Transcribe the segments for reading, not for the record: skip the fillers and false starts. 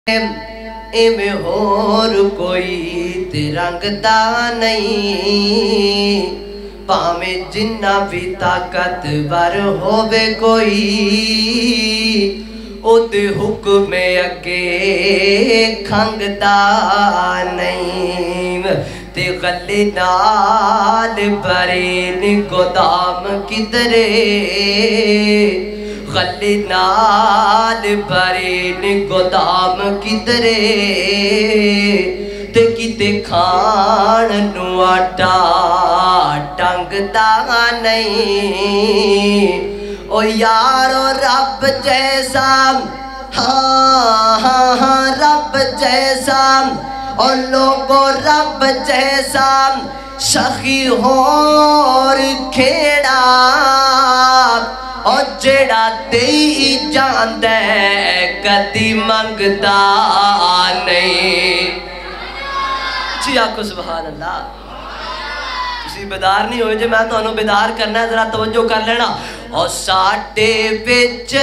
ایویں ہور کوئی تے رنگدا نہیں، پاویں جنہ بھی طاقتور ہووے کوئی، او دے حکم اگے کھنگدا نہیں۔ تے غلے نال برین گودام کدرے، غلے نال برین گودام کدرے، تے کتے کھان نو آٹا ٹنگدا نہیں۔ او یارو رب جیسا، ہاں رب جیسا، اور لوگوں رب جیسا سخی ہور کھیڑا، اور جڑا دئی جاندے کدی منگدا نہیں۔ جی آکو سبحان اللہ۔ تسی بیدار نہیں ہوئے جے میں تو انہوں بیدار کرنا ہے، ذرا توجہ کر لینا۔ اور ساٹے بچ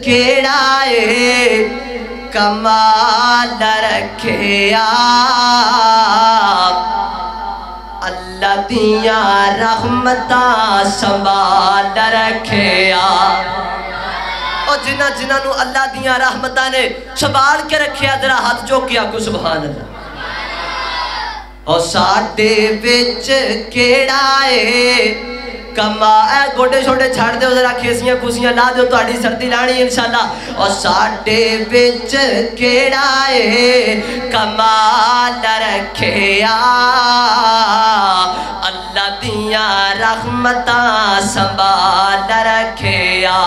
کیڑا ہے کمال رکھیا، اللہ دیاں رحمتاں سنبھال رکھیا۔ اور جنہ نو اللہ دیاں رحمتاں نے سنبھال کے رکھیا، ذرا ہاتھ جو کیا کو سبحان اللہ۔ اور ساٹے بچ کیڑا ہے گوڑے چھوڑے چھاڑ دے ذرا کھیسیاں کھوسیاں لا دے تو آڑی سردی لانی انشاءاللہ۔ اور ساٹے بچ کیڑا ہے کمال رکھیا، اللہ دیاں رحمتاں سنبھال رکھیا۔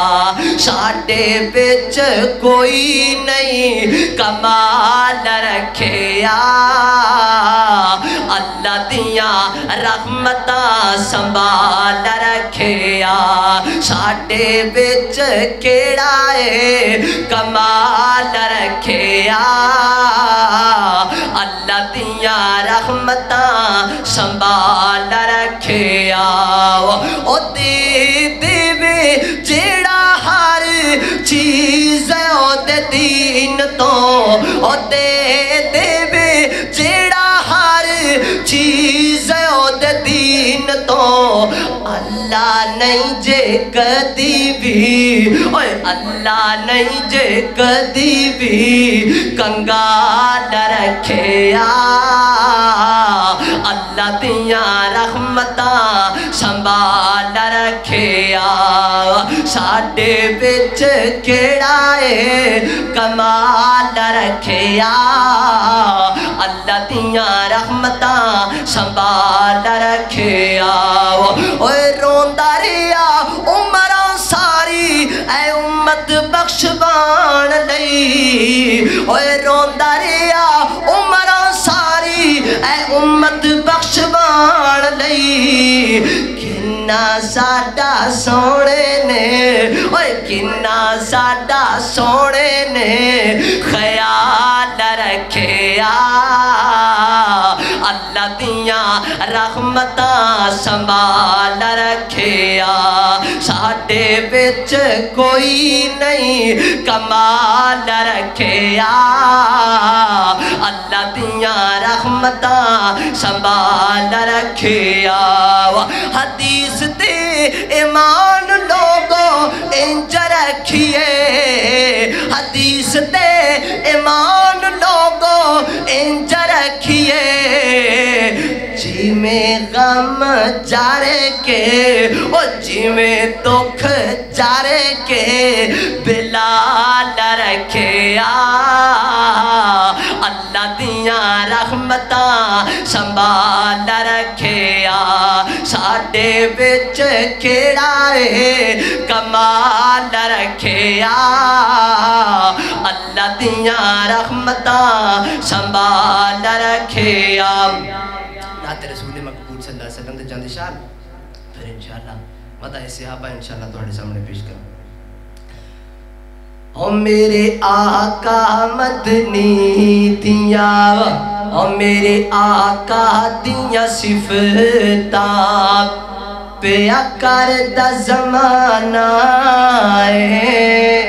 ساٹے بچ کوئی نہیں کمال رکھیا، اللہ دیاں رحمتاں سنبھال رکھیا۔ ساٹے بچ کیڑا ہے کمال رکھیا، اللہ دیاں رحمتاں سنبھال رکھیا۔ او دے وے جیڑا ہر چیز ہے او دے دین تو، او دے وے جیڑا ہر چیز ہے او دے دین تو، اللہ نہیں جے کدی بھی، اللہ نہیں جے کدی بھی کنگال رکھیا، اللہ دیاں رحمتاں سنبھال رکھیا۔ ساٹے بچ کیڑا ہے کمال رکھیا، اللہ دیاں رحمتاں سنبھال رکھیا۔ اوے روندا رہیا عمراں ساری اے امت بخشوان لئی، اوے روندا رہیا عمراں ساری اے امت بخشوان لئی، کنا ساڈا سونے نے، اوے کنا ساڈا سونے نے خیال رکھیا، اللہ دیاں رحمتاں سنبھال رکھیا۔ ساڈے بچ کوئی نہیں کمال رکھیا، اللہ دیاں رحمتاں سنبھال رکھیا۔ حدیث تے ایمان لوگوں انج رکھیے، حدیث تے ایمان لوگوں انج رکھیے، جی میں غم جارے کے او جی میں دکھ جارے کے بلال رکھیا، اللہ دیاں رحمتاں سنبھال رکھیا۔ ساڈے بچ کیڑا ہے کمال رکھیا، اللہ دیاں رحمتاں سنبھال رکھیا۔ نعت رسول مقبول صلی اللہ علیہ وسلم دے جاندے شان پھر انشاءاللہ مدح صحابہ انشاءاللہ تھوڑے سامنے پیش کروں۔ او میرے آقا مدنی دیاں، او میرے آقا دیاں صفتاں پیا کردہ زمانہ ہے،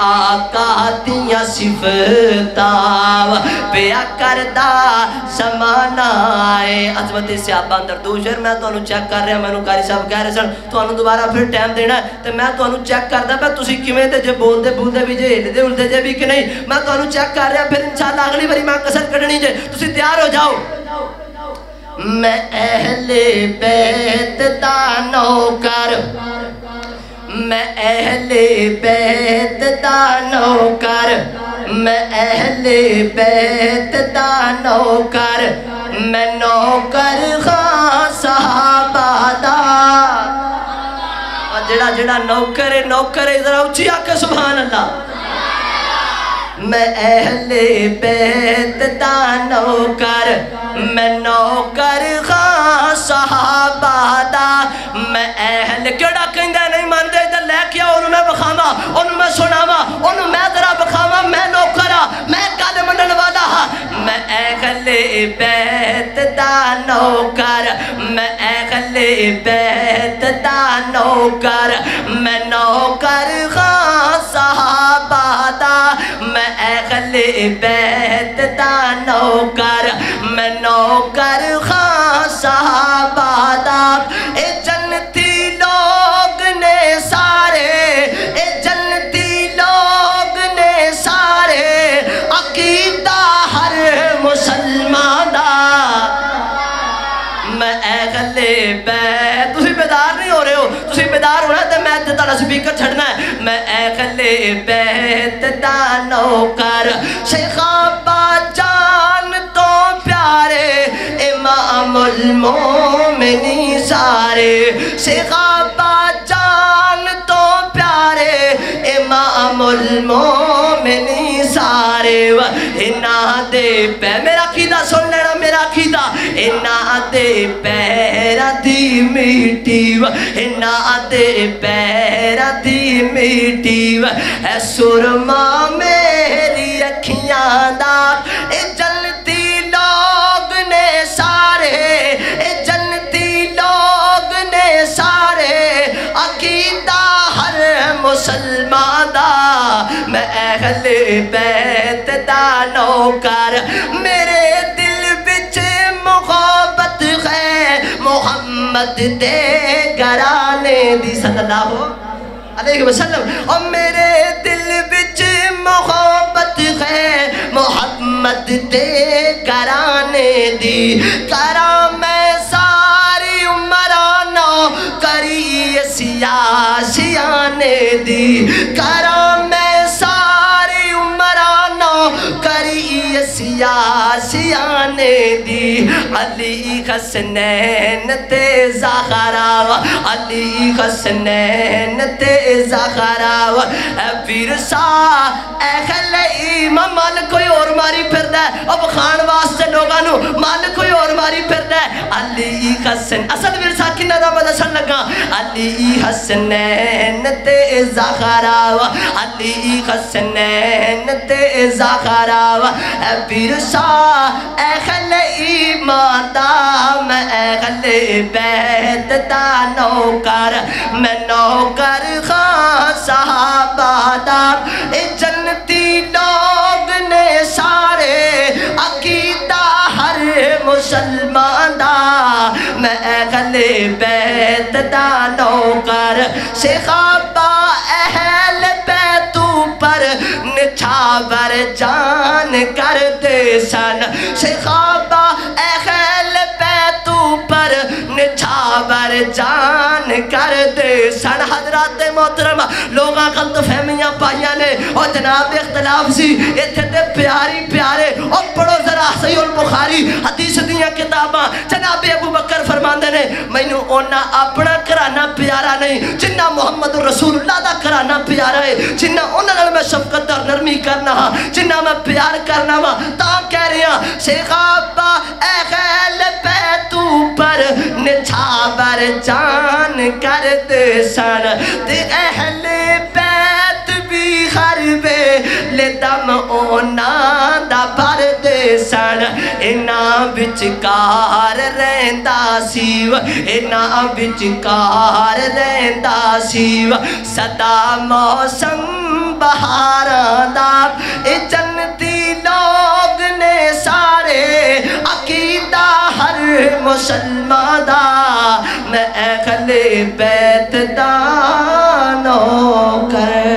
آقا دیاں صفتاں پیا کردا زمانہ ہے عظمت صحابہ اندر دو شعر میں تانوں چیک کر رہا میں قاری صاحب کہہ رہے سن تانوں دوبارہ پھر ٹائم دینا ہے تے میں تانوں چیک کردا پیا تسی کیویں تے جے بولدے بولدے بھی جے ہلدے ہلدے جے بھی کہ نہیں میں تانوں چیک کر رہا پھر انشاءاللہ اگلی باری میں کسر کڈنی جے تسی تیار ہو جاؤ میں اہل بیت دا نوکر میں اہل بیت دا نوکر میں اہل بیت دا نوکر میں نوکر خان صحابہ دا جڑا جڑا نوکر ہے ذرا اچھی آکے سبحان اللہ میں اہل بیت دا نوکر میں نوکر خان صحابہ دا میں اہل کیڑا کہندے نہیں ماندے ادھر لے کے انہوں میں بخاما انہوں میں سناما انہوں میں ذرا بخاما میں نوکرا میں گل منن والا ہاں میں اہل بیت دا نوکر میں اہل بیت دا نوکر میں نوکر خان صحابہ دا میں اہل بیت دا نوکر میں نوکر خان صحابہ دا اے جنتی لوگ نے سارے اے جنتی لوگ نے سارے عقیدہ ہر مسلمان دا میں اہل بیت تسی بیدار نہیں ہو رہے ہو تسی بیدار ہونا ہے میں تارا سپیکر چھڑنا ہے میں اہل بیت دا نوکر شیخ آبا جان تو پیارے امام المومنین سارے شیخ آبا جان تو پیارے امام المومنین سارے انہاں دے پہ میرا عقیدہ سن لینا میرا عقیدہ انہاں دے پیرہ دی میٹی انہاں دے پیرہ دی میٹی اے سرما میری اکھیاں دا اے جنتی لوگ نے سارے اے جنتی لوگ نے سارے عقیدہ ہر مسلمان دا میں اہل بیت دا نوکر میرے دل بچ محبت ہے محمد دے گھرانے دی صلی اللہ علیہ وسلم اور میرے دل بچ محبت ہے محمد دے گھرانے دی کرام میں ساری عمرانو کری سیاسیانے دی کرام میں ساری عمرانو کری سیاسیانے دی علی حسنین تے زہرا علی حسنین تے زہرا اے ورثہ اہل ایمان مال کوئی اور ماری پھر دے اب خان واسطے لوگانو مال کوئی اور ماری پھر دے علی حسن اصل ورثہ کنہ دا مدسن لگا علی حسنین تے زہرا علی حسنین تے زہرا اے ورثہ اہل ایمان دا میں اہل بیت دا نوکر میں نوکر خان صحابہ دا اے جنتی لوگ نے سارے عقیدہ ہر مسلمان دا میں اہل بیت دا نوکر شیخ آبا اہل بیت پر نچھاور جان کر دے سن شیخ آبا اہل بیت پر نچھاور جان کر دے سن حضرات محترم لوگاں غلط فہمیاں پائیاں نے اور جناب اختلاف سی اتھے تے پیاری پیارے اور پڑھو ذرا صحیح البخاری حدیث دیاں کتاباں جناب ابو بکر فرماندے نے میں نے اونا اپنا کرانا پیارا نہیں جنہ محمد رسول اللہ دا کرانا پیارا ہے جنہ اونا میں شفقت اور نرمی کرنا جنہ میں پیار کرنا تا کہہ رہے ہیں شیخ آبا اہل بیت پر نچھاور جان کر دے سن تے اہل بیت بھی خربے لے دم اونا دا بھر دے سن انہاں وچکار رہندا سی انہاں وچکار رہندا سی سدا موسم بہاراں دا اے جنتی لوگ نے سارے عقیدہ ہر مسلمان دا میں اہل بیت دا نوکر